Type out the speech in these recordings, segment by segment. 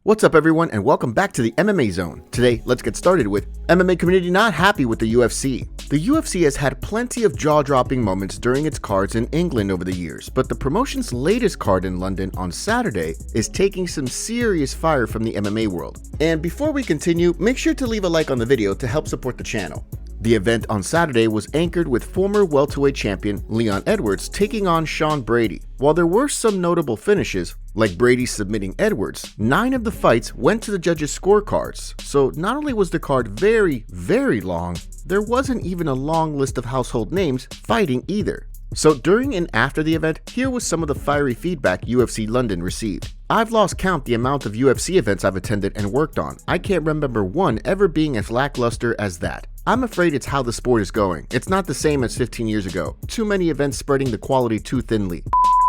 What's up everyone and welcome back to the MMA Zone. Today, let's get started with MMA Community Not Happy with the UFC. The UFC has had plenty of jaw-dropping moments during its cards in England over the years, but the promotion's latest card in London on Saturday is taking some serious fire from the MMA world. And before we continue, make sure to leave a like on the video to help support the channel. The event on Saturday was anchored with former welterweight champion Leon Edwards taking on Sean Brady. While there were some notable finishes, like Brady submitting Edwards, 9 of the fights went to the judges' scorecards. So not only was the card very long, there wasn't even a long list of household names fighting either. So during and after the event, here was some of the fiery feedback UFC London received. I've lost count the amount of UFC events I've attended and worked on. I can't remember one ever being as lackluster as that. I'm afraid it's how the sport is going. It's not the same as 15 years ago. Too many events spreading the quality too thinly.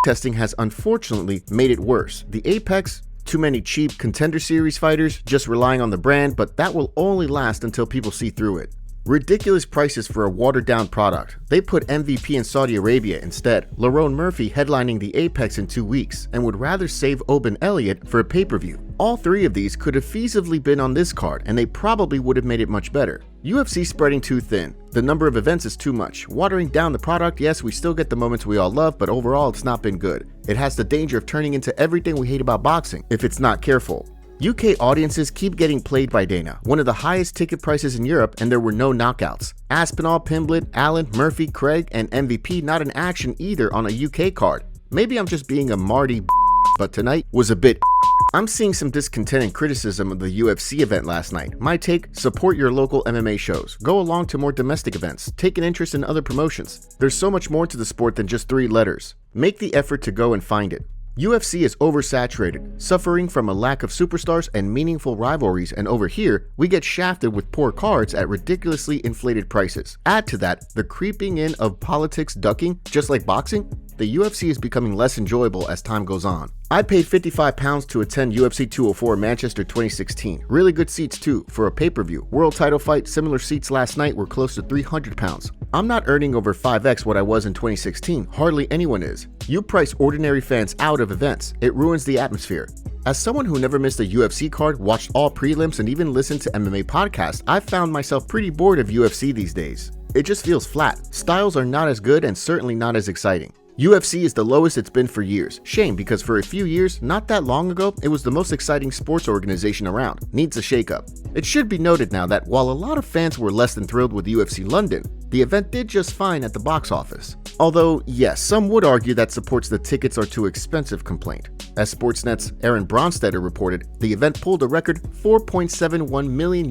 Testing has unfortunately made it worse. The Apex, too many cheap Contender Series fighters just relying on the brand, but that will only last until people see through it. Ridiculous prices for a watered-down product. They put MVP in Saudi Arabia instead. Lerone Murphy headlining the Apex in 2 weeks and would rather save Oban Elliott for a pay-per-view. All 3 of these could have feasibly been on this card and they probably would have made it much better. UFC spreading too thin. The number of events is too much. Watering down the product, yes, we still get the moments we all love, but overall it's not been good. It has the danger of turning into everything we hate about boxing if it's not careful. UK audiences keep getting played by Dana, one of the highest ticket prices in Europe, and there were no knockouts. Aspinall, Pimblett, Allen, Murphy, Craig, and MVP not in action either on a UK card. Maybe I'm just being a Marty, but tonight was a bit. I'm seeing some discontent and criticism of the UFC event last night. My take, support your local MMA shows. Go along to more domestic events. Take an interest in other promotions. There's so much more to the sport than just 3 letters. Make the effort to go and find it. UFC is oversaturated, suffering from a lack of superstars and meaningful rivalries, and over here, we get shafted with poor cards at ridiculously inflated prices. Add to that the creeping in of politics ducking, just like boxing. The UFC is becoming less enjoyable as time goes on. I paid £55 to attend UFC 204 Manchester 2016. Really good seats too, for a pay-per-view. World title fight, similar seats last night were close to £300. I'm not earning over 5x what I was in 2016, hardly anyone is. You price ordinary fans out of events, it ruins the atmosphere. As someone who never missed a UFC card, watched all prelims, and even listened to MMA podcasts, I've found myself pretty bored of UFC these days. It just feels flat. Styles are not as good and certainly not as exciting. UFC is the lowest it's been for years. Shame, because for a few years, not that long ago, it was the most exciting sports organization around. Needs a shakeup. It should be noted now that while a lot of fans were less than thrilled with UFC London, the event did just fine at the box office. Although, yes, some would argue that supports the tickets are too expensive complaint. As Sportsnet's Aaron Bronstetter reported, the event pulled a record $4.71 million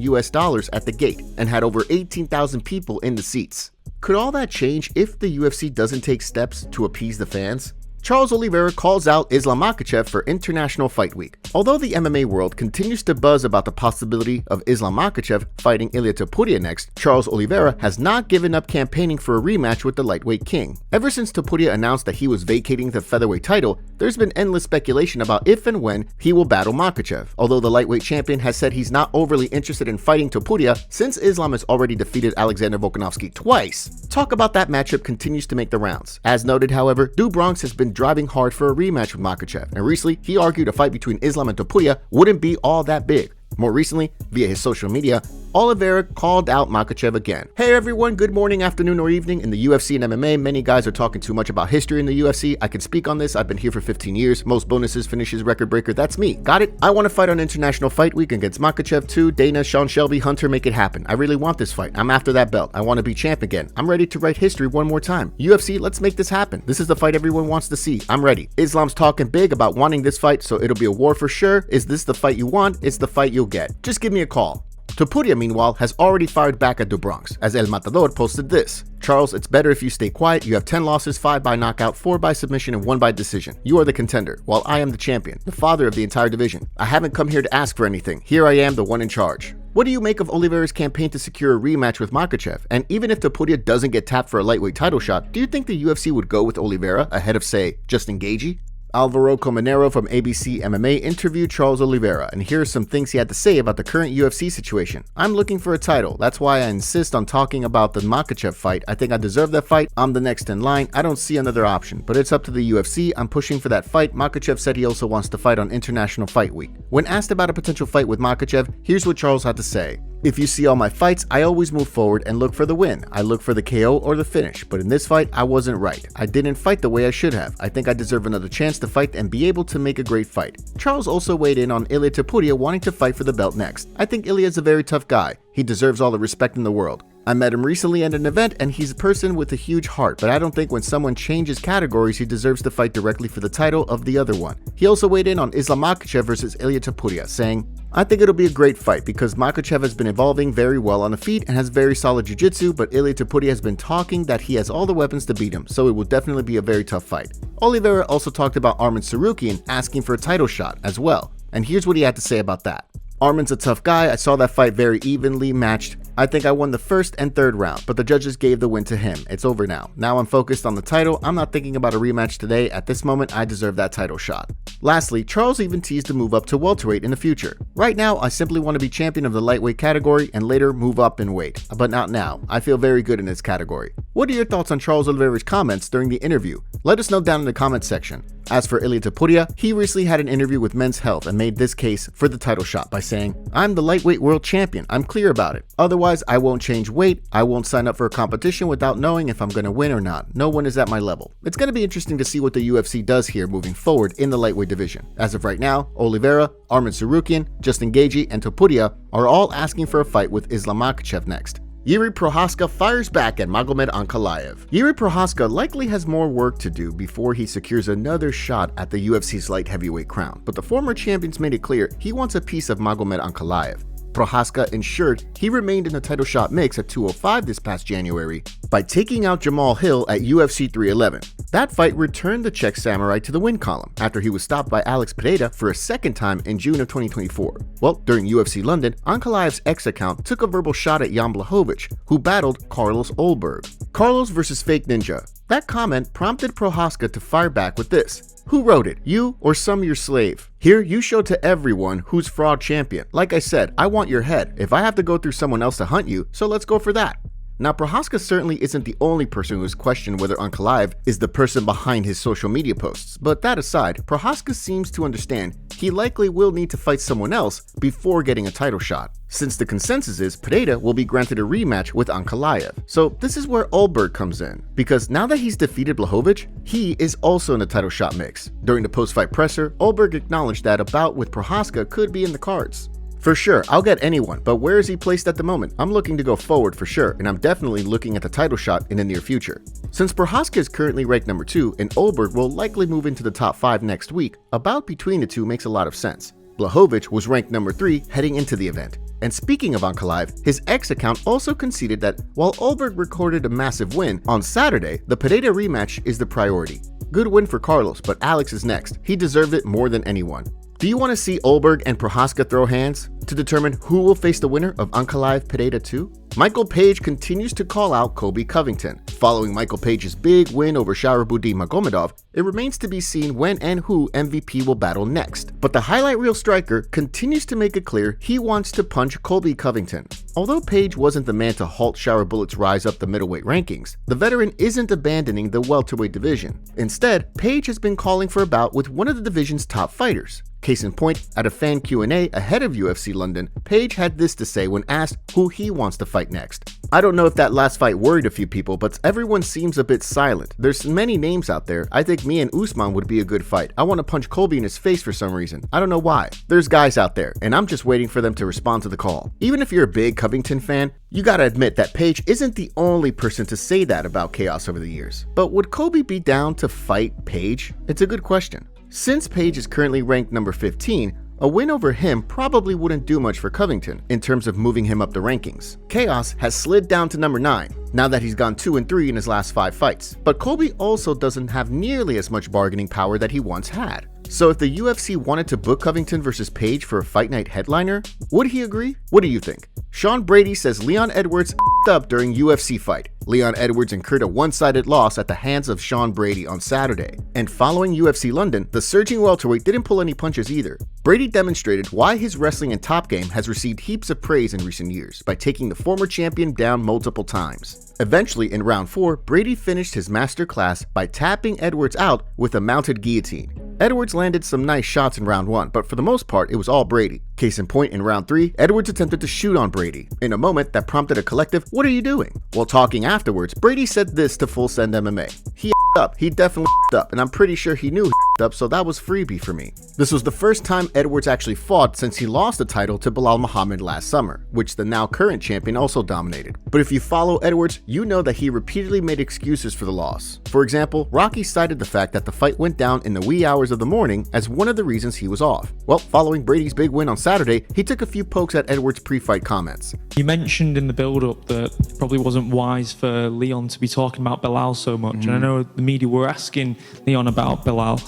at the gate and had over 18,000 people in the seats. Could all that change if the UFC doesn't take steps to appease the fans? Charles Oliveira calls out Islam Makhachev for International Fight Week. Although the MMA world continues to buzz about the possibility of Islam Makhachev fighting Ilia Topuria next, Charles Oliveira has not given up campaigning for a rematch with the lightweight king. Ever since Topuria announced that he was vacating the featherweight title, there's been endless speculation about if and when he will battle Makhachev. Although the lightweight champion has said he's not overly interested in fighting Topuria since Islam has already defeated Alexander Volkanovski twice. Talk about that matchup continues to make the rounds. As noted, however, Du Bronx has been driving hard for a rematch with Makhachev, and recently he argued a fight between Islam and Topuria wouldn't be all that big. More recently, via his social media, Oliveira called out Makhachev again. Hey everyone, good morning, afternoon, or evening. In the UFC and MMA, many guys are talking too much about history in the UFC. I can speak on this. I've been here for 15 years. Most bonuses, finishes, record breaker. That's me. Got it? I want to fight on International Fight Week against Makhachev too. Dana, Sean Shelby, Hunter, make it happen. I really want this fight. I'm after that belt. I want to be champ again. I'm ready to write history one more time. UFC, let's make this happen. This is the fight everyone wants to see. I'm ready. Islam's talking big about wanting this fight, so it'll be a war for sure. Is this the fight you want? It's the fight you'll get. Just give me a call. Topuria, meanwhile, has already fired back at Du Bronx, as El Matador posted this. Charles, it's better if you stay quiet. You have 10 losses, 5 by knockout, 4 by submission, and 1 by decision. You are the contender, while I am the champion, the father of the entire division. I haven't come here to ask for anything. Here I am, the one in charge. What do you make of Oliveira's campaign to secure a rematch with Makhachev? And even if Topuria doesn't get tapped for a lightweight title shot, do you think the UFC would go with Oliveira ahead of, say, Justin Gaethje? Alvaro Comanero from ABC MMA interviewed Charles Oliveira, and here are some things he had to say about the current UFC situation. I'm looking for a title. That's why I insist on talking about the Makhachev fight. I think I deserve that fight. I'm the next in line. I don't see another option, but it's up to the UFC. I'm pushing for that fight. Makhachev said he also wants to fight on International Fight Week. When asked about a potential fight with Makhachev, here's what Charles had to say. If you see all my fights, I always move forward and look for the win. I look for the KO or the finish, but in this fight, I wasn't right. I didn't fight the way I should have. I think I deserve another chance to fight and be able to make a great fight. Charles also weighed in on Ilia Topuria wanting to fight for the belt next. I think Ilia is a very tough guy. He deserves all the respect in the world. I met him recently at an event and he's a person with a huge heart, but I don't think when someone changes categories he deserves to fight directly for the title of the other one. He also weighed in on Islam Makhachev versus Ilia Topuria, saying, I think it'll be a great fight because Makhachev has been evolving very well on the feet and has very solid jiu-jitsu, but Ilia Topuria has been talking that he has all the weapons to beat him, so it will definitely be a very tough fight. Oliveira also talked about Arman Tsarukyan asking for a title shot as well, and here's what he had to say about that. Arman's a tough guy. I saw that fight very evenly matched. I think I won the first and third round, but the judges gave the win to him. It's over now. Now I'm focused on the title. I'm not thinking about a rematch today. At this moment, I deserve that title shot. Lastly, Charles even teased a move up to welterweight in the future. Right now, I simply want to be champion of the lightweight category and later move up in weight, but not now. I feel very good in this category. What are your thoughts on Charles Oliveira's comments during the interview? Let us know down in the comments section. As for Ilia Topuria, he recently had an interview with Men's Health and made this case for the title shot by saying, I'm the lightweight world champion. I'm clear about it. Otherwise, I won't change weight. I won't sign up for a competition without knowing if I'm going to win or not. No one is at my level. It's going to be interesting to see what the UFC does here moving forward in the lightweight division. As of right now, Oliveira, Arman Tsarukyan, Justin Gaethje, and Topuria are all asking for a fight with Islam Makhachev next. Jiri Prochazka fires back at Magomed Ankalaev. Jiri Prochazka likely has more work to do before he secures another shot at the UFC's light heavyweight crown, but the former champion's made it clear he wants a piece of Magomed Ankalaev. Prochazka ensured he remained in the title shot mix at 205 this past January by taking out Jamal Hill at UFC 311. That fight returned the Czech samurai to the win column after he was stopped by Alex Pereira for a second time in June of 2024. Well, during UFC London, Ankalaev's X account took a verbal shot at Jan Blachowicz, who battled Carlos Ulberg. Carlos versus Fake Ninja. That comment prompted Prochazka to fire back with this. Who wrote it, you or some your slave? Here, you show to everyone who's fraud champion. Like I said, I want your head. If I have to go through someone else to hunt you, so let's go for that. Now, Prochazka certainly isn't the only person who has questioned whether Ankalaev is the person behind his social media posts, but that aside, Prochazka seems to understand he likely will need to fight someone else before getting a title shot, since the consensus is Pereira will be granted a rematch with Ankalaev. So this is where Ulberg comes in, because now that he's defeated Blachowicz, he is also in the title shot mix. During the post-fight presser, Ulberg acknowledged that a bout with Prochazka could be in the cards. For sure, I'll get anyone, but where is he placed at the moment? I'm looking to go forward for sure, and I'm definitely looking at the title shot in the near future. Since Prochazka is currently ranked number 2 and Ulberg will likely move into the top 5 next week, a bout between the two makes a lot of sense. Blachowicz was ranked number 3 heading into the event. And speaking of Ankalaev, his X account also conceded that while Ulberg recorded a massive win, on Saturday, the Pereira rematch is the priority. Good win for Carlos, but Alex is next. He deserved it more than anyone. Do you want to see Ulberg and Prochazka throw hands to determine who will face the winner of Ankalaev Pereira 2? Michael Page continues to call out Colby Covington. Following Michael Page's big win over Shahrabudin Magomedov, it remains to be seen when and who MVP will battle next. But the highlight reel striker continues to make it clear he wants to punch Colby Covington. Although Page wasn't the man to halt Shahrabulit's rise up the middleweight rankings, the veteran isn't abandoning the welterweight division. Instead, Page has been calling for a bout with one of the division's top fighters. Case in point, at a fan Q&A ahead of UFC London, Page had this to say when asked who he wants to fight next. I don't know if that last fight worried a few people, but everyone seems a bit silent. There's many names out there. I think me and Usman would be a good fight. I want to punch Colby in his face for some reason. I don't know why. There's guys out there, and I'm just waiting for them to respond to the call. Even if you're a big Covington fan, you gotta admit that Page isn't the only person to say that about Chaos over the years. But would Colby be down to fight Page? It's a good question. Since Page is currently ranked number 15, a win over him probably wouldn't do much for Covington in terms of moving him up the rankings. Chaos has slid down to number 9, now that he's gone 2-3 in his last 5 fights. But Colby also doesn't have nearly as much bargaining power that he once had. So if the UFC wanted to book Covington versus Page for a fight night headliner, would he agree? What do you think? Sean Brady says Leon Edwards up during UFC FIGHT. Leon Edwards incurred a one-sided loss at the hands of Sean Brady on Saturday. And following UFC London, the surging welterweight didn't pull any punches either. Brady demonstrated why his wrestling and top game has received heaps of praise in recent years by taking the former champion down multiple times. Eventually, in round 4, Brady finished his master class by tapping Edwards out with a mounted guillotine. Edwards landed some nice shots in round 1, but for the most part, it was all Brady. Case in point, in round 3, Edwards attempted to shoot on Brady, in a moment that prompted a collective, "What are you doing?" While talking afterwards, Brady said this to Full Send MMA. He up. He definitely up, and I'm pretty sure he knew he up, so that was freebie for me. This was the first time Edwards actually fought since he lost the title to Belal Muhammad last summer, which the now current champion also dominated. But if you follow Edwards, you know that he repeatedly made excuses for the loss. For example, Rocky cited the fact that the fight went down in the wee hours of the morning as one of the reasons he was off. Well, following Brady's big win on Saturday, he took a few pokes at Edwards' pre-fight comments. You mentioned in the build-up that it probably wasn't wise for Leon to be talking about Belal so much, and I know the media were asking Leon about Belal.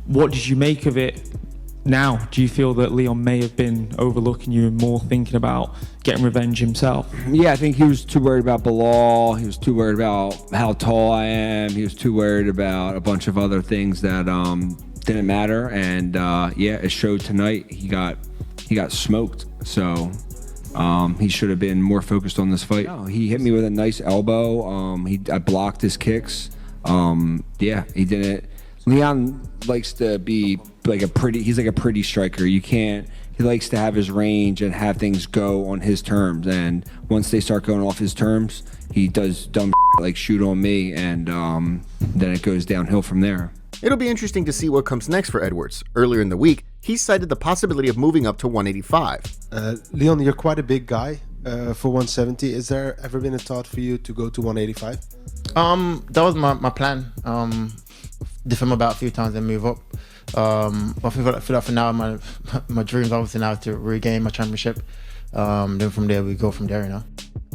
What did you make of it now? Do you feel that Leon may have been overlooking you and more thinking about getting revenge himself? Yeah, I think he was too worried about Belal. He was too worried about how tall I am. He was too worried about a bunch of other things that didn't matter. And yeah, it showed tonight. He got smoked. So he should have been more focused on this fight. No, he hit me with a nice elbow. I blocked his kicks. Yeah, he didn't. Leon likes to be like he's like a pretty striker. He likes to have his range and have things go on his terms. And once they start going off his terms, he does dumb like shoot on me, and then it goes downhill from there. It'll be interesting to see what comes next for Edwards. Earlier in the week, he cited the possibility of moving up to 185. Leon, you're quite a big guy for 170. Is there ever been a thought for you to go to 185? That was my plan. Defend about a few times and move up. I feel like for now, my dreams obviously now is to regain my championship. Then from there, we go from there, you know.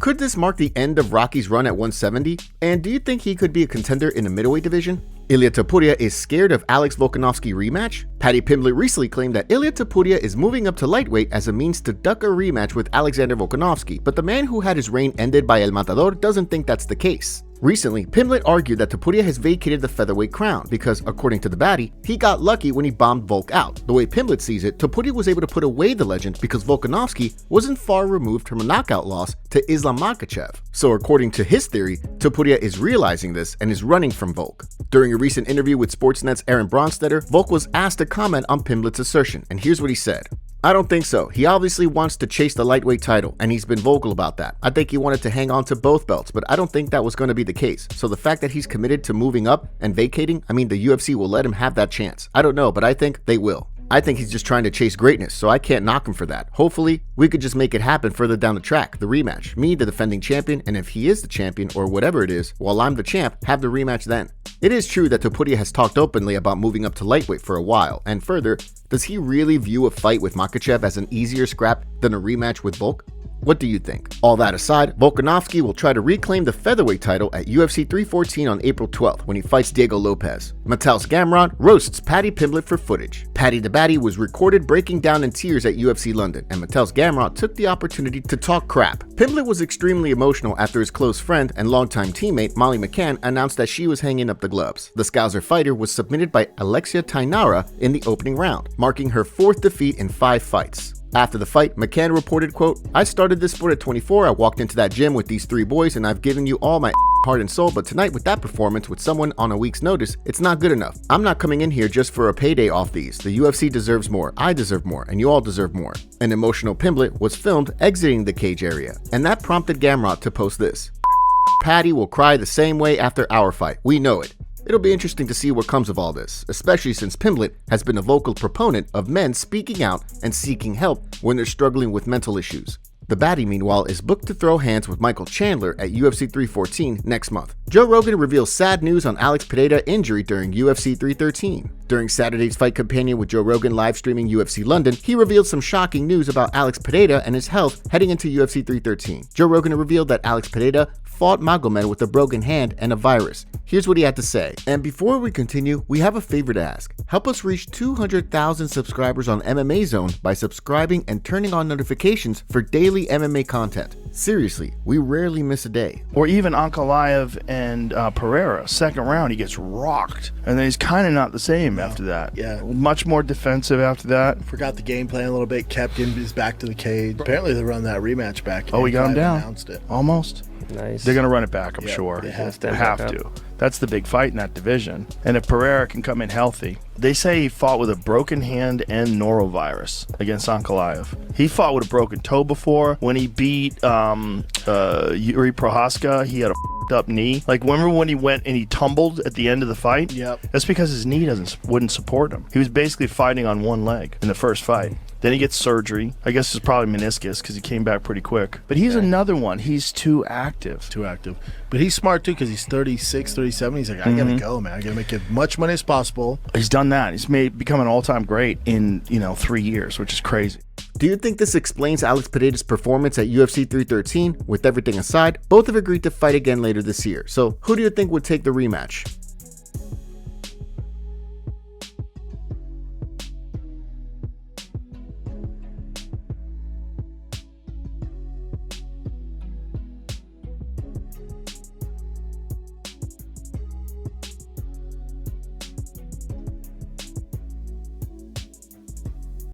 Could this mark the end of Rocky's run at 170? And do you think he could be a contender in the middleweight division? Ilia Topuria is scared of Alex Volkanovski rematch? Paddy Pimblett recently claimed that Ilia Topuria is moving up to lightweight as a means to duck a rematch with Alexander Volkanovski, but the man who had his reign ended by El Matador doesn't think that's the case. Recently, Pimblett argued that Topuria has vacated the featherweight crown because, according to the baddie, he got lucky when he bombed Volk out. The way Pimblett sees it, Topuria was able to put away the legend because Volkanovski wasn't far removed from a knockout loss to Islam Makhachev. So according to his theory, Topuria is realizing this and is running from Volk. During a recent interview with Sportsnet's Aaron Bronstetter, Volk was asked to comment on Pimblett's assertion, and here's what he said. "I don't think so. He obviously wants to chase the lightweight title, and he's been vocal about that. I think he wanted to hang on to both belts, but I don't think that was going to be the case. So the fact that he's committed to moving up and vacating, I mean, the UFC will let him have that chance. I don't know, but I think they will. I think he's just trying to chase greatness, so I can't knock him for that. Hopefully, we could just make it happen further down the track, the rematch. Me, the defending champion, and if he is the champion or whatever it is, while I'm the champ, have the rematch then." It is true that Topuria has talked openly about moving up to lightweight for a while, and further, does he really view a fight with Makhachev as an easier scrap than a rematch with Volk? What do you think? All that aside, Volkanovski will try to reclaim the featherweight title at UFC 314 on April 12th when he fights Diego Lopez. Mateusz Gamrot roasts Paddy Pimblett for footage. Paddy the Baddie was recorded breaking down in tears at UFC London, and Mateusz Gamrot took the opportunity to talk crap. Pimblett was extremely emotional after his close friend and longtime teammate Molly McCann announced that she was hanging up the gloves. The Scouser fighter was submitted by Alexia Tainara in the opening round, marking her 4th defeat in 5 fights. After the fight, McCann reported, quote, "I started this sport at 24, I walked into that gym with these 3 boys and I've given you all my heart and soul, but tonight with that performance with someone on a week's notice, it's not good enough. I'm not coming in here just for a payday off these. The UFC deserves more, I deserve more, and you all deserve more." An emotional Pimblett was filmed exiting the cage area, and that prompted Gamrot to post this. "Paddy will cry the same way after our fight, we know it." It'll be interesting to see what comes of all this, especially since Pimblett has been a vocal proponent of men speaking out and seeking help when they're struggling with mental issues. The baddie, meanwhile, is booked to throw hands with Michael Chandler at UFC 314 next month. Joe Rogan reveals sad news on Alex Pereira injury during UFC 313. During Saturday's Fight Companion with Joe Rogan live streaming UFC London, he revealed some shocking news about Alex Pereira and his health heading into UFC 313. Joe Rogan revealed that Alex Pereira fought Magomed with a broken hand and a virus. Here's what he had to say. And before we continue, we have a favor to ask. Help us reach 200,000 subscribers on MMA Zone by subscribing and turning on notifications for daily MMA content. Seriously, we rarely miss a day. Or even Ankalaev and Pereira, second round, he gets rocked. And then he's kind of not the same after that. Yeah. Much more defensive after that. Forgot the game plan a little bit, kept him his back to the cage. Apparently they run that rematch back. Oh, he got him down. Announced it. Almost. Nice. They're going to run it back, I'm Yeah, sure. they have They to. have to. That's the big fight in that division. And if Pereira can come in healthy, they say he fought with a broken hand and norovirus against Ankalaev. He fought with a broken toe before. When he beat Jiri Prochazka, he had a up knee. Like, remember when he went and he tumbled at the end of the fight? Yep. That's because his knee wouldn't support him. He was basically fighting on one leg in the first fight. Then he gets surgery. I guess it's probably meniscus because he came back pretty quick. But he's another one. He's too active. Too active. But he's smart too because he's 36, 37. He's like, I gotta go, man. I gotta make as much money as possible. He's done that. He's become an all-time great in 3 years, which is crazy. Do you think this explains Alex Pereira's performance at UFC 313? With everything aside, both have agreed to fight again later this year. So who do you think would take the rematch?